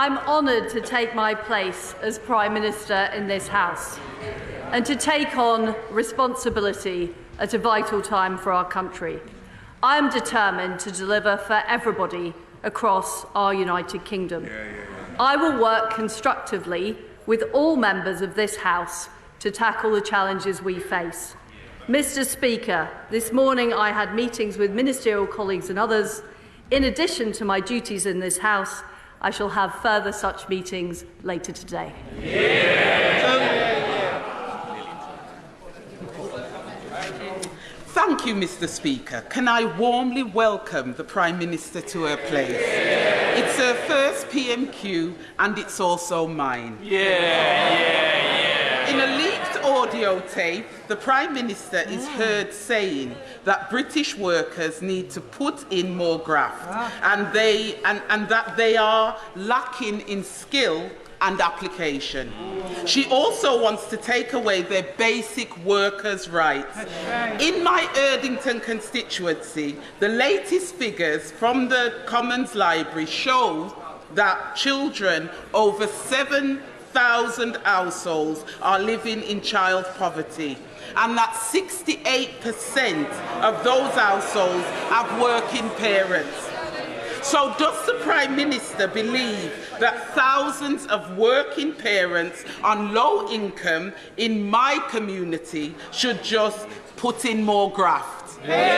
I'm honoured to take my place as Prime Minister in this House and to take on responsibility at a vital time for our country. I am determined to deliver for everybody across our United Kingdom. I will work constructively with all members of this House to tackle the challenges we face. Mr. Speaker, this morning I had meetings with ministerial colleagues and others. In addition to my duties in this House, I shall have further such meetings later today. Thank you, Mr. Speaker. Can I warmly welcome the Prime Minister to her place? It's her first PMQ and it's also mine. In a leaked audio tape, the Prime Minister is heard saying that British workers need to put in more graft and that they are lacking in skill and application. She also wants to take away their basic workers' rights. In my Erdington constituency, the latest figures from the Commons Library show that children over 7,000 households are living in child poverty, and that 68% of those households have working parents. So does the Prime Minister believe that thousands of working parents on low income in my community should just put in more graft? Well,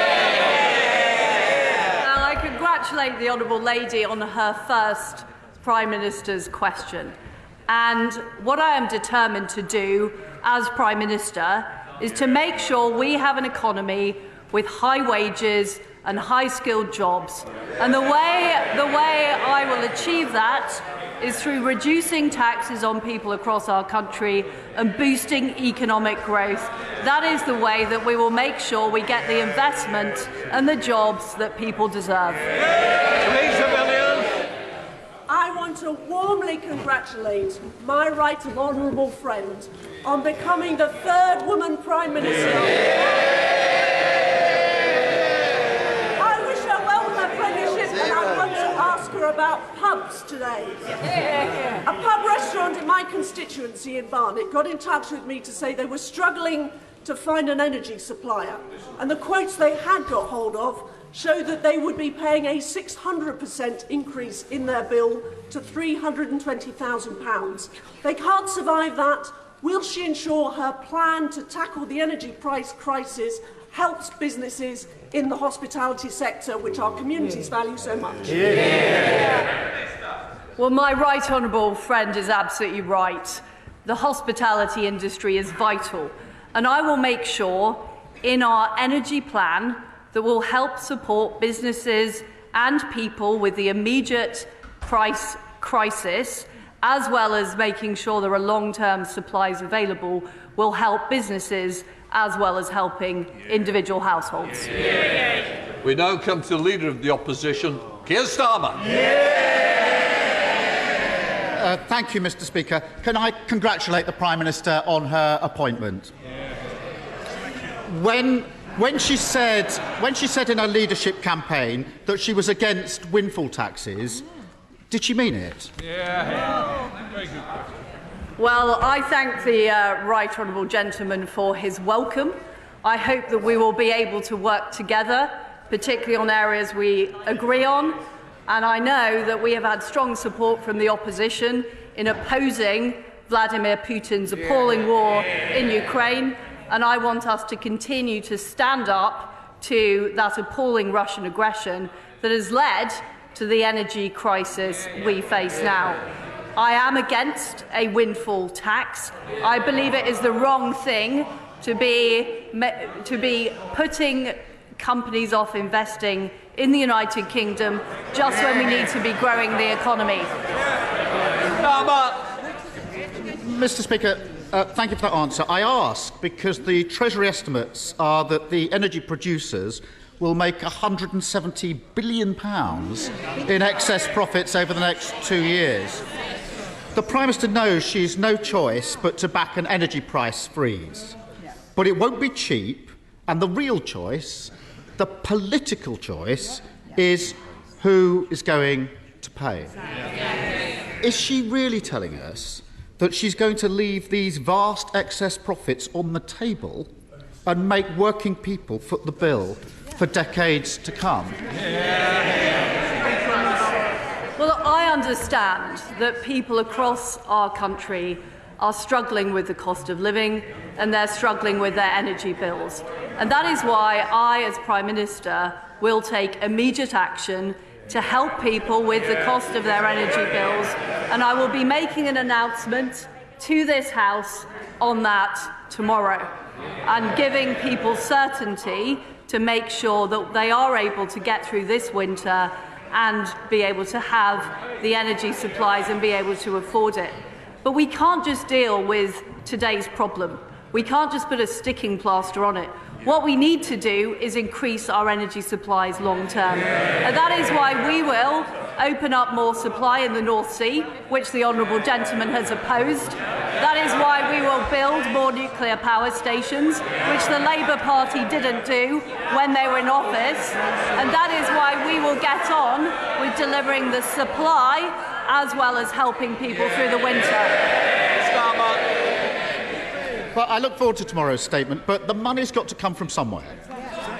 I congratulate the Honourable Lady on her first Prime Minister's question. And what I am determined to do as Prime Minister is to make sure we have an economy with high wages and high-skilled jobs. And the way I will achieve that is through reducing taxes on people across our country and boosting economic growth. That is the way that we will make sure we get the investment and the jobs that people deserve. I want to warmly congratulate my right honourable friend on becoming the third woman Prime Minister. About pubs today. A pub restaurant in my constituency in Barnet got in touch with me to say they were struggling to find an energy supplier, and the quotes they had got hold of showed that they would be paying a 600% increase in their bill to £320,000. They can't survive that. Will she ensure her plan to tackle the energy price crisis helps businesses in the hospitality sector, which our communities value so much? Well, my right honourable friend is absolutely right. The hospitality industry is vital, and I will make sure in our energy plan that will help support businesses and people with the immediate price crisis, as well as making sure there are long-term supplies available, will help businesses as well as helping individual households. We now come to the Leader of the Opposition, Keir Starmer. Thank you, Mr. Speaker. Can I congratulate the Prime Minister on her appointment? When she said in her leadership campaign that she was against windfall taxes, did she mean it? Very good. Well, I thank the right honourable gentleman for his welcome. I hope that we will be able to work together, particularly on areas we agree on, and I know that we have had strong support from the opposition in opposing Vladimir Putin's appalling war in Ukraine, and I want us to continue to stand up to that appalling Russian aggression that has led to the energy crisis we face now. I am against a windfall tax. I believe it is the wrong thing to be putting companies off investing in the United Kingdom just when we need to be growing the economy. Mr. Speaker, thank you for that answer. I ask because the Treasury estimates are that the energy producers will make £170 billion in excess profits over the next 2 years. The Prime Minister knows she's no choice but to back an energy price freeze. But it won't be cheap, and the real choice, the political choice, is who is going to pay. is she really telling us that she's going to leave these vast excess profits on the table and make working people foot the bill for decades to come? Well, I understand that people across our country are struggling with the cost of living and they're struggling with their energy bills. And that is why I, as Prime Minister, will take immediate action to help people with the cost of their energy bills. And I will be making an announcement to this House on that tomorrow and giving people certainty to make sure that they are able to get through this winter and be able to have the energy supplies and be able to afford it. But we can't just deal with today's problem. We can't just put a sticking plaster on it. What we need to do is increase our energy supplies long term. And that is why we will open up more supply in the North Sea, which the honourable gentleman has opposed. That is why we will build more nuclear power stations, which the Labour Party didn't do when they were in office. And that is why we will get on with delivering the supply as well as helping people through the winter. Well, I look forward to tomorrow's statement, but the money's got to come from somewhere.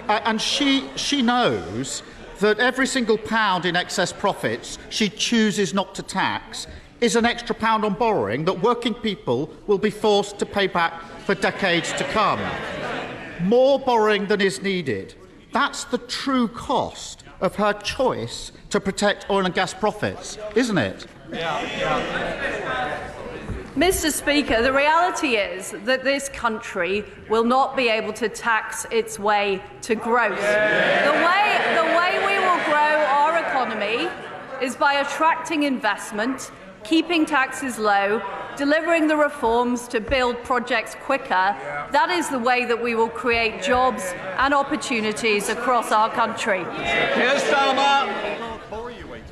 And she knows that every single pound in excess profits she chooses not to tax is an extra pound on borrowing that working people will be forced to pay back for decades to come. More borrowing than is needed. That's the true cost of her choice to protect oil and gas profits, isn't it? Mr. Speaker, the reality is that this country will not be able to tax its way to growth. The way we will grow our economy is by attracting investment, keeping taxes low, delivering the reforms to build projects quicker. That is the way that we will create jobs and opportunities across our country.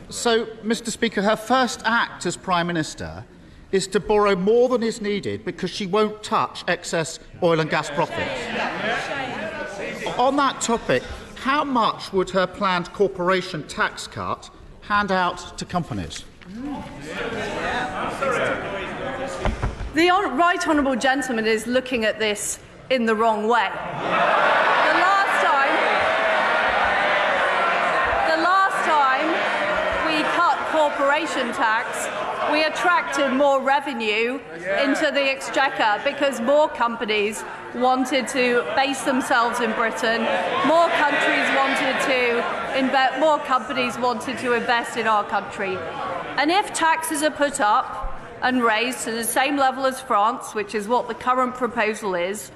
So, Mr. Speaker, her first act as Prime Minister is to borrow more than is needed because she won't touch excess oil and gas profits. On that topic, how much would her planned corporation tax cut hand out to companies? The right honourable gentleman is looking at this in the wrong way. The last time we cut corporation tax, we attracted more revenue into the exchequer because more companies wanted to base themselves in Britain, more companies wanted to invest in our country. And if taxes are put up and raised to the same level as France, which is what the current proposal is,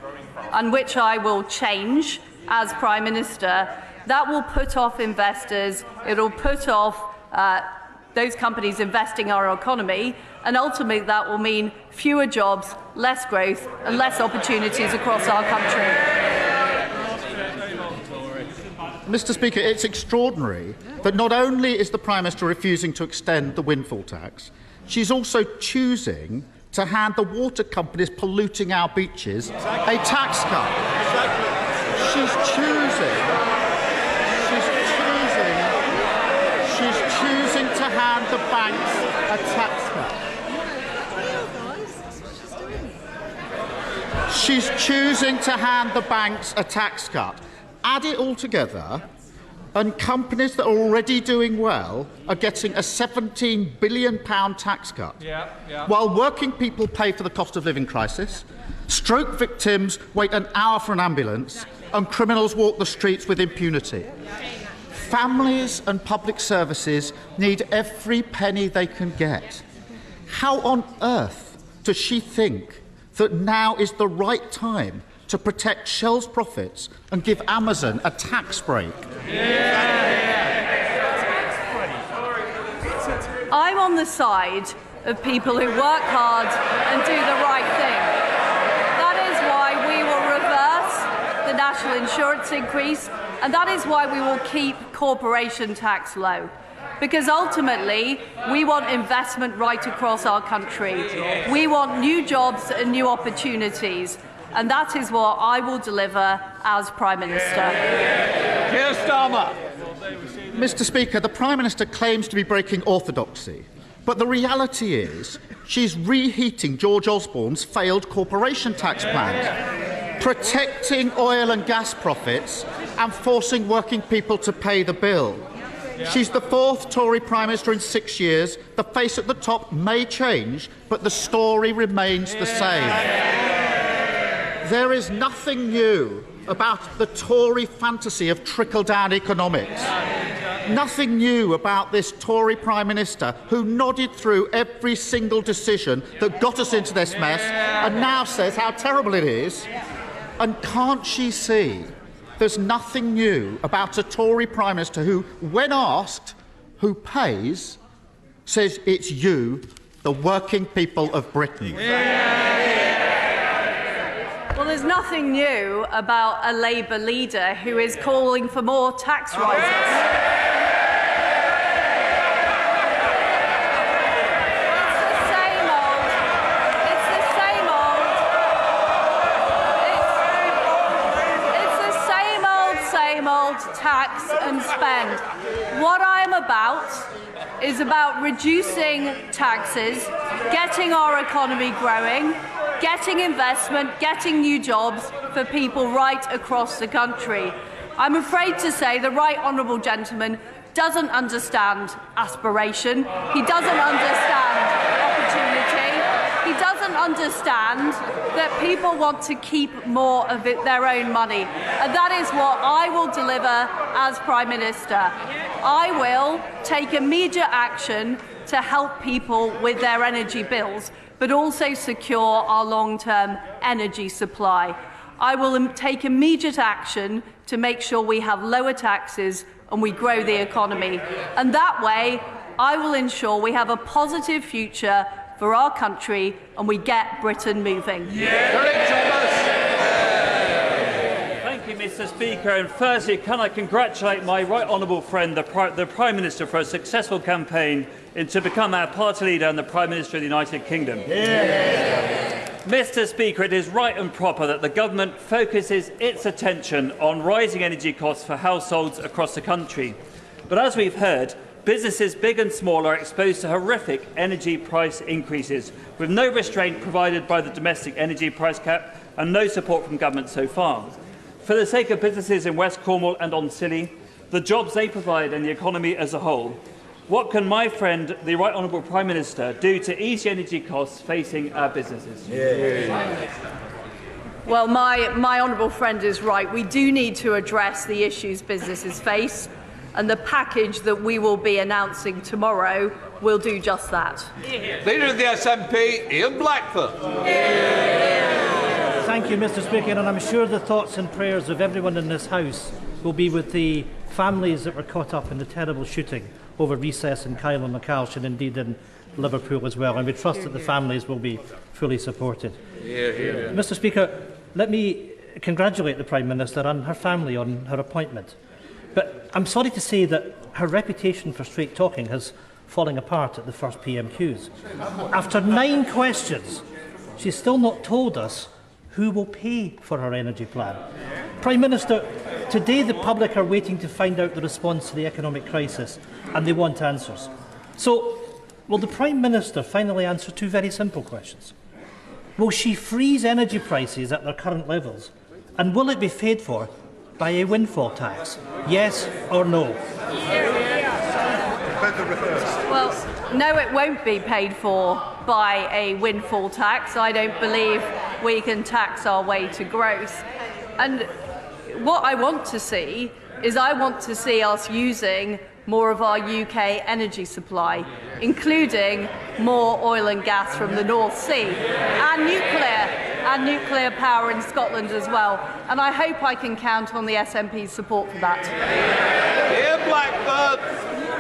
and which I will change as Prime Minister, that will put off investors, it will put off those companies investing in our economy, and ultimately that will mean fewer jobs, less growth and less opportunities across our country. Mr. Speaker, it's extraordinary that not only is the Prime Minister refusing to extend the windfall tax, she's also choosing to hand the water companies polluting our beaches a tax cut. She's choosing to hand the banks a tax cut. She's choosing to hand the banks a tax cut. Add it all together, and companies that are already doing well are getting a £17 billion tax cut, while working people pay for the cost of living crisis, stroke victims wait an hour for an ambulance, and criminals walk the streets with impunity. Families and public services need every penny they can get. How on earth does she think that now is the right time to protect Shell's profits and give Amazon a tax break? I'm on the side of people who work hard and do the right thing. That is why we will reverse the national insurance increase, and that is why we will keep corporation tax low. Because ultimately, we want investment right across our country. We want new jobs and new opportunities. And that is what I will deliver as Prime Minister. Mr. Speaker, the Prime Minister claims to be breaking orthodoxy, But the reality is she's reheating George Osborne's failed corporation tax plans, protecting oil and gas profits and forcing working people to pay the bill. She's the fourth Tory Prime Minister in 6 years. The face at the top may change, but the story remains the same. There is nothing new about the Tory fantasy of trickle-down economics. Nothing new about this Tory Prime Minister who nodded through every single decision that got us into this mess and now says how terrible it is. And can't she see there's nothing new about a Tory Prime Minister who, when asked who pays, says it's you, the working people of Britain? Well, there's nothing new about a Labour leader who is calling for more tax rises. Tax and spend. What I'm about is about reducing taxes, getting our economy growing, getting investment, getting new jobs for people right across the country. I'm afraid to say the right honourable gentleman doesn't understand aspiration. He doesn't understand opportunity. He doesn't understand that people want to keep more of their own money. And that is what I will deliver as Prime Minister. I will take immediate action to help people with their energy bills, but also secure our long-term energy supply. I will take immediate action to make sure we have lower taxes and we grow the economy. And that way, I will ensure we have a positive future for our country and we get Britain moving. Thank you, Mr. Speaker. And firstly, can I congratulate my right honourable friend, the Prime Minister, for a successful campaign to become our party leader and the Prime Minister of the United Kingdom. Mr. Speaker, it is right and proper that the government focuses its attention on rising energy costs for households across the country. But as we've heard, businesses big and small are exposed to horrific energy price increases, with no restraint provided by the domestic energy price cap and no support from government so far. For the sake of businesses in West Cornwall and on Scilly, the jobs they provide and the economy as a whole, what can my friend, the Right Honourable Prime Minister, do to ease the energy costs facing our businesses? Well, my honourable friend is right. We do need to address the issues businesses face, and the package that we will be announcing tomorrow will do just that. Leader of the SNP, Ian Blackford. Thank you, Mr. Speaker, and I'm sure the thoughts and prayers of everyone in this House will be with the families that were caught up in the terrible shooting over recess in Kyle and McCalsh and indeed in Liverpool as well, and we trust that the families will be fully supported. Mr. Speaker, let me congratulate the Prime Minister and her family on her appointment. But I'm sorry to say that her reputation for straight talking has fallen apart at the first PMQs. After 9 questions, she's still not told us who will pay for her energy plan. Prime Minister, today the public are waiting to find out the response to the economic crisis, and they want answers. So, will the Prime Minister finally answer 2 very simple questions? Will she freeze energy prices at their current levels, and will it be paid for by a windfall tax? Yes or no? Well, no, it won't be paid for by a windfall tax. I don't believe we can tax our way to growth. And what I want to see is us using more of our UK energy supply, including more oil and gas from the North Sea and nuclear power in Scotland as well. And I hope I can count on the SNP's support for that. Ian Blackford.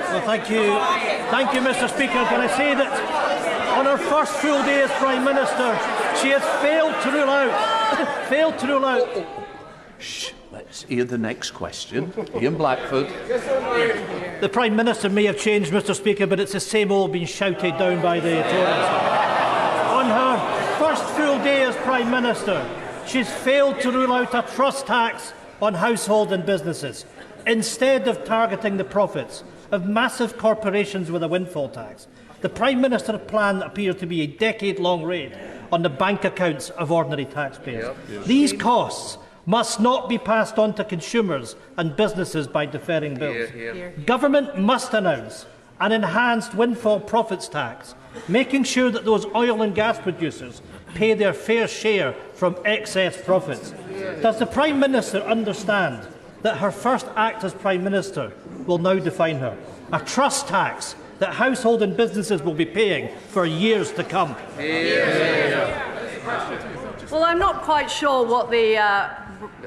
Well, thank you, Mr. Speaker. Can I say that on her first full day as Prime Minister, she has failed to rule out. Shh, let's hear the next question. Ian Blackford. The Prime Minister may have changed, Mr. Speaker, but it's the same old being shouted down by the Tories. On her first full day as Prime Minister, she's failed to rule out a trust tax on households and businesses, instead of targeting the profits of massive corporations with a windfall tax. The Prime Minister's plan appears to be a decade-long raid on the bank accounts of ordinary taxpayers. These costs must not be passed on to consumers and businesses by deferring bills. Government must announce an enhanced windfall profits tax, making sure that those oil and gas producers pay their fair share from excess profits. Does the Prime Minister understand that her first act as Prime Minister will now define her? A trust tax that households and businesses will be paying for years to come. Well, I'm not quite sure what the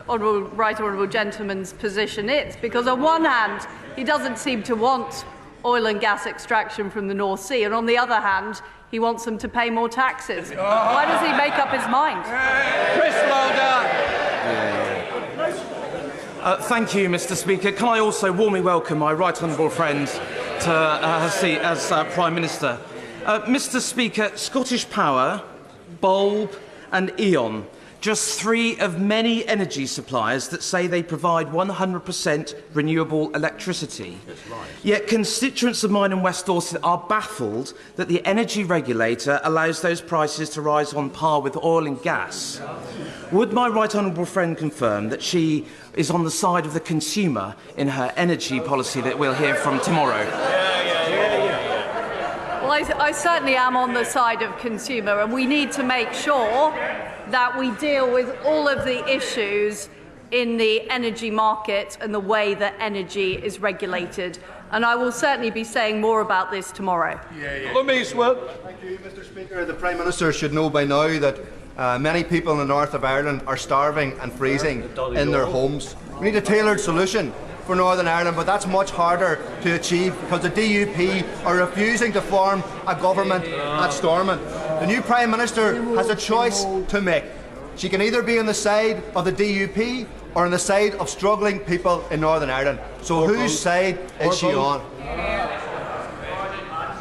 right honourable gentleman's position is, because on one hand, he doesn't seem to want oil and gas extraction from the North Sea, and on the other hand, he wants them to pay more taxes. Why does he make up his mind? Chris Lauder. Thank you, Mr. Speaker. Can I also warmly welcome my right honourable friend to her seat as Prime Minister. Mr. Speaker, Scottish Power, Bulb and E.ON, just three of many energy suppliers that say they provide 100% renewable electricity. Yet constituents of mine in West Dorset are baffled that the energy regulator allows those prices to rise on par with oil and gas. Would my right honourable friend confirm that she is on the side of the consumer in her energy policy that we'll hear from tomorrow? Well, I certainly am on the side of consumer, and we need to make sure that we deal with all of the issues in the energy market and the way that energy is regulated. And I will certainly be saying more about this tomorrow. Thank you, Mr. Speaker. The Prime Minister should know by now that many people in the north of Ireland are starving and freezing in their homes. We need a tailored solution for Northern Ireland, but that's much harder to achieve because the DUP are refusing to form a government at Stormont. The new Prime Minister has a choice to make. She can either be on the side of the DUP or on the side of struggling people in Northern Ireland. So whose side is she on?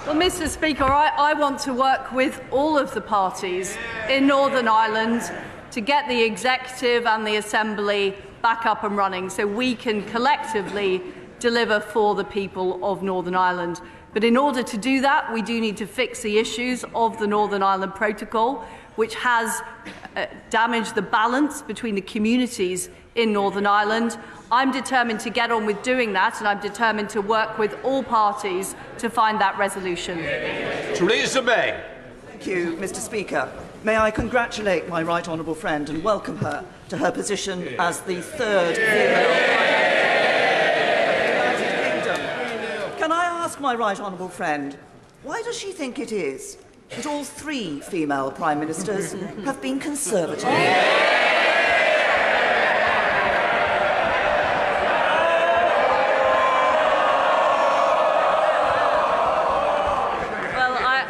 Well, Mr. Speaker, I want to work with all of the parties in Northern Ireland to get the Executive and the Assembly back up and running so we can collectively deliver for the people of Northern Ireland. But in order to do that, we do need to fix the issues of the Northern Ireland Protocol, which has damaged the balance between the communities in Northern Ireland. I'm determined to get on with doing that, and I'm determined to work with all parties to find that resolution. Theresa May. Thank you, Mr. Speaker. May I congratulate my right honourable friend and welcome her to her position as the third female Prime Minister of the United Kingdom. Can I ask my right honourable friend, why does she think it is that all three female Prime Ministers have been Conservative?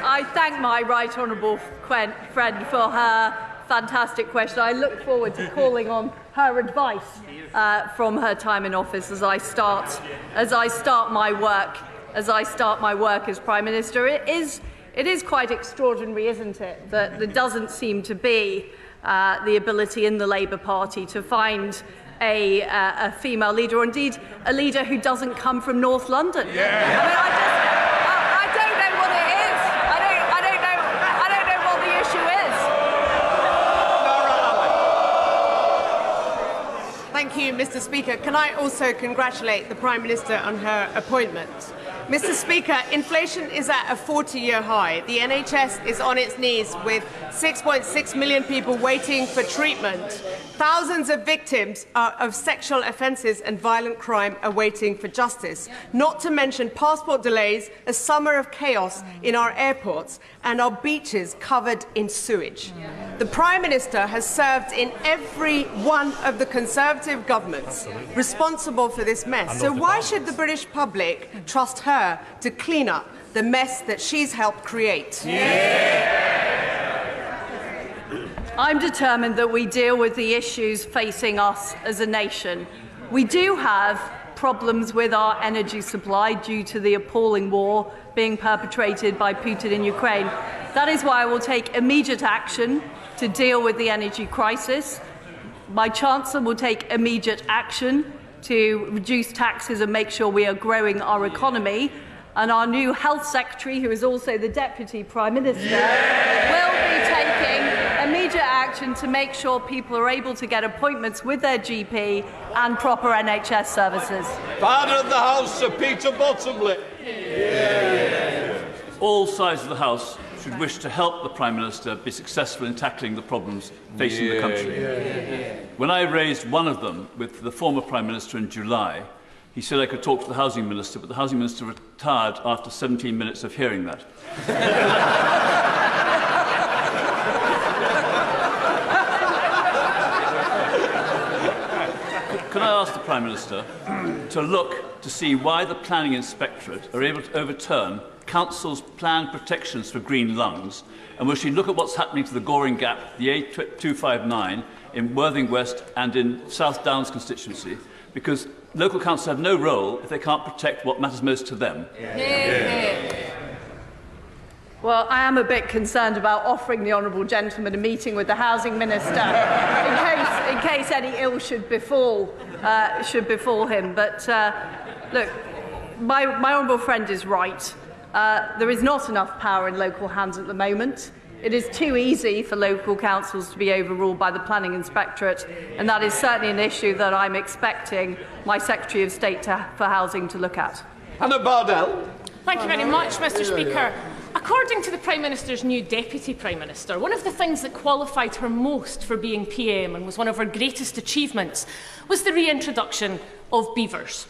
I thank my right honourable friend for her fantastic question. I look forward to calling on her advice from her time in office as I start my work as Prime Minister. It is quite extraordinary, isn't it, that there doesn't seem to be the ability in the Labour Party to find a female leader, or indeed a leader who doesn't come from North London. I mean, I don't know what it is. I don't know what the issue is. Thank you, Mr. Speaker. Can I also congratulate the Prime Minister on her appointment? Mr. Speaker, inflation is at a 40-year high. The NHS is on its knees with 6.6 million people waiting for treatment. Thousands of victims of sexual offences and violent crime are waiting for justice. Not to mention passport delays, a summer of chaos in our airports and our beaches covered in sewage. The Prime Minister has served in every one of the Conservative governments responsible for this mess. So why should the British public trust her to clean up the mess that she's helped create? I'm determined that we deal with the issues facing us as a nation. We do have problems with our energy supply due to the appalling war being perpetrated by Putin in Ukraine. That is why I will take immediate action to deal with the energy crisis. My Chancellor will take immediate action to reduce taxes and make sure we are growing our economy. and our new Health Secretary, who is also the Deputy Prime Minister, will be taking immediate action to make sure people are able to get appointments with their GP and proper NHS services. Father of the House, Sir Peter Bottomley. All sides of the House should wish to help the Prime Minister be successful in tackling the problems facing the country. When I raised one of them with the former Prime Minister in July, he said I could talk to the Housing Minister, but the Housing Minister retired after 17 minutes of hearing that. Can I ask the Prime Minister to look to see why the Planning Inspectorate are able to overturn Council's planned protections for green lungs, and will she look at what's happening to the Goring Gap, the A259 in Worthing West and in South Downs constituency, because local councils have no role if they can't protect what matters most to them. Well, I am a bit concerned about offering the honourable gentleman a meeting with the Housing Minister in case any ill should befall him. But look, my honourable friend is right. There is not enough power in local hands at the moment. It is too easy for local councils to be overruled by the Planning Inspectorate, and that is certainly an issue that I'm expecting my Secretary of State for Housing to look at. Anna Bardell. Thank you very much, Mr. Speaker. According to the Prime Minister's new Deputy Prime Minister, one of the things that qualified her most for being PM and was one of her greatest achievements was the reintroduction of beavers.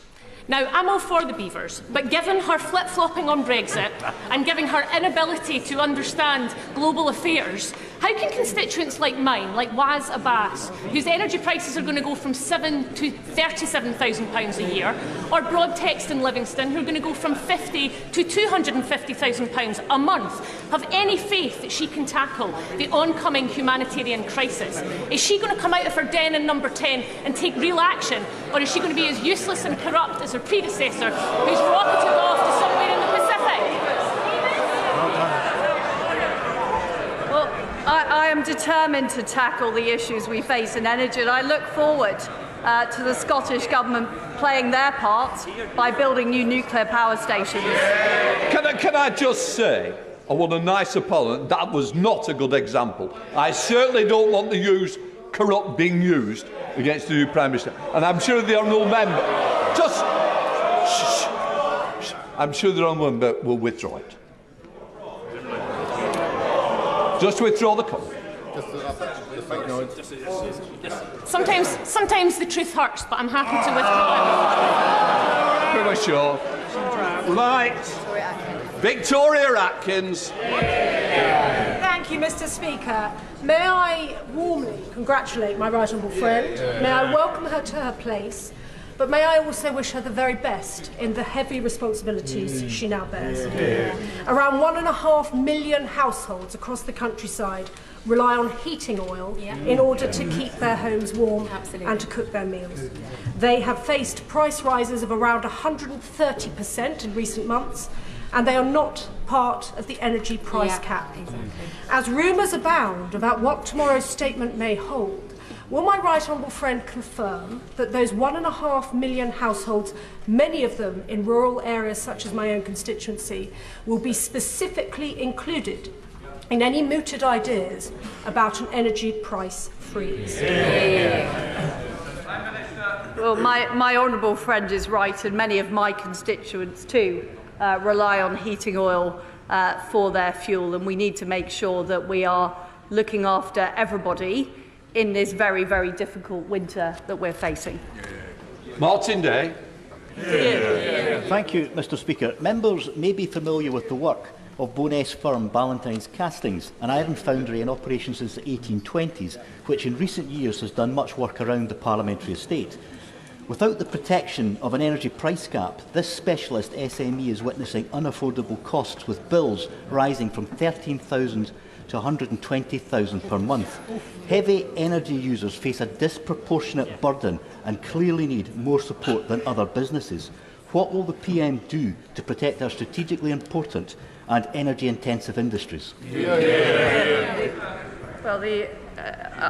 Now, I'm all for the beavers, but given her flip-flopping on Brexit and given her inability to understand global affairs, how can constituents like mine, like Waz Abbas, whose energy prices are going to go from £7,000 to £37,000 a year, or Broadtext in Livingston, who are going to go from £50,000 to £250,000 a month, have any faith that she can tackle the oncoming humanitarian crisis? Is she going to come out of her den in number 10 and take real action, or is she going to be as useless and corrupt as her predecessor, who's rocketed off to somewhere in the Pacific? Well, I am determined to tackle the issues we face in energy, and I look forward to the Scottish Government playing their part by building new nuclear power stations. Can I just say, I want a nice apology, that was not a good example. I certainly don't want to use corrupt being used against the new Prime Minister. And I'm sure the honourable member, I'm sure the honourable member will withdraw it. Just withdraw the comment. Sometimes the truth hurts, but I'm happy to withdraw it. Pretty sure. Right. Victoria Atkins. Thank you, Mr. Speaker. May I warmly congratulate my right honourable friend. May I welcome her to her place. But may I also wish her the very best in the heavy responsibilities she now bears. Around 1.5 million households across the countryside rely on heating oil in order to keep their homes warm and to cook their meals. They have faced price rises of around 130% in recent months, and they are not part of the energy price cap. As rumours abound about what tomorrow's statement may hold, will my right honourable friend confirm that those 1.5 million households, many of them in rural areas such as my own constituency, will be specifically included in any mooted ideas about an energy price freeze? Well, my honourable friend is right, and many of my constituents too rely on heating oil for their fuel, and we need to make sure that we are looking after everybody in this very, very difficult winter that we're facing. Martin Day. Thank you, Mr. Speaker. Members may be familiar with the work of Bowness firm Ballantyne's Castings, an iron foundry in operation since the 1820s, which in recent years has done much work around the parliamentary estate. Without the protection of an energy price cap, this specialist SME is witnessing unaffordable costs, with bills rising from £13,000 to £120,000 per month. Heavy energy users face a disproportionate burden and clearly need more support than other businesses. What will the PM do to protect our strategically important and energy-intensive industries? Well,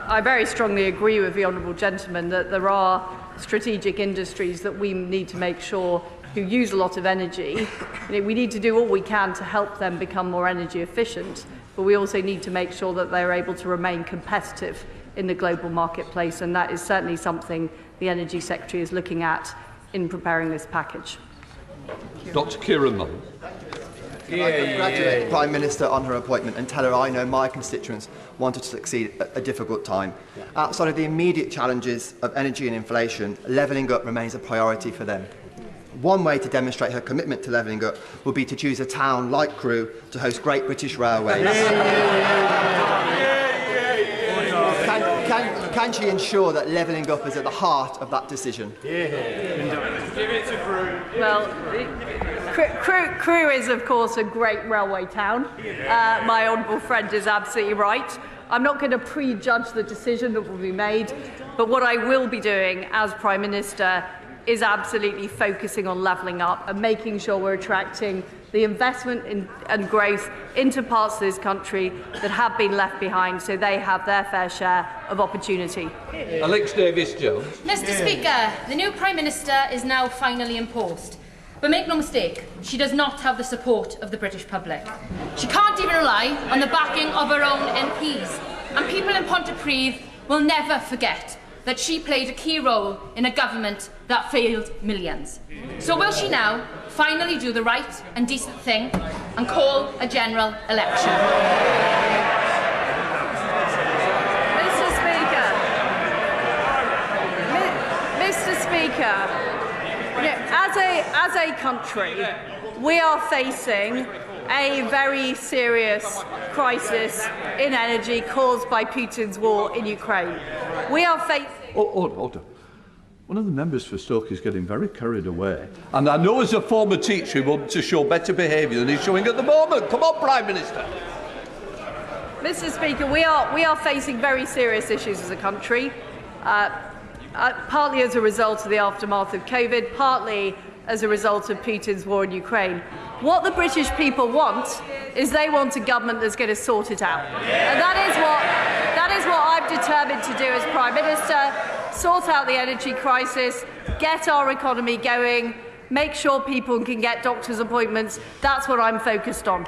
I very strongly agree with the honourable gentleman that there are strategic industries that we need to make sure who use a lot of energy. We need to do all we can to help them become more energy efficient, but we also need to make sure that they're able to remain competitive in the global marketplace, and that is certainly something the Energy Secretary is looking at in preparing this package. Dr. Kieran Mullen. I congratulate the Prime Minister on her appointment and tell her I know my constituents wanted to succeed at a difficult time. Outside of the immediate challenges of energy and inflation, levelling up remains a priority for them. One way to demonstrate her commitment to levelling up would be to choose a town like Crewe to host Great British Railways. Can she ensure that levelling up is at the heart of that decision? Well, Crewe is, of course, a great railway town. My honourable friend is absolutely right. I'm not going to prejudge the decision that will be made, but what I will be doing as Prime Minister is absolutely focusing on levelling up and making sure we're attracting the investment and growth into parts of this country that have been left behind, so they have their fair share of opportunity. Alex Davis-Jones. Mr. Speaker, the new Prime Minister is now finally in post. But make no mistake, she does not have the support of the British public. She can't even rely on the backing of her own MPs. And people in Pontypridd will never forget that she played a key role in a government that failed millions. So will she now finally do the right and decent thing and call a general election? Mr. Speaker, as a country, we are facing a very serious crisis in energy caused by Putin's war in Ukraine. We are facing... Order. One of the members for Stoke is getting very carried away. And I know as a former teacher he wants to show better behaviour than he's showing at the moment. Come on, Prime Minister. Mr. Speaker, we are facing very serious issues as a country, partly as a result of the aftermath of COVID, partly as a result of Putin's war in Ukraine. What the British people want is they want a government that's going to sort it out. And that is what I'm determined to do as Prime Minister, sort out the energy crisis, get our economy going, make sure people can get doctor's appointments. That's what I'm focused on.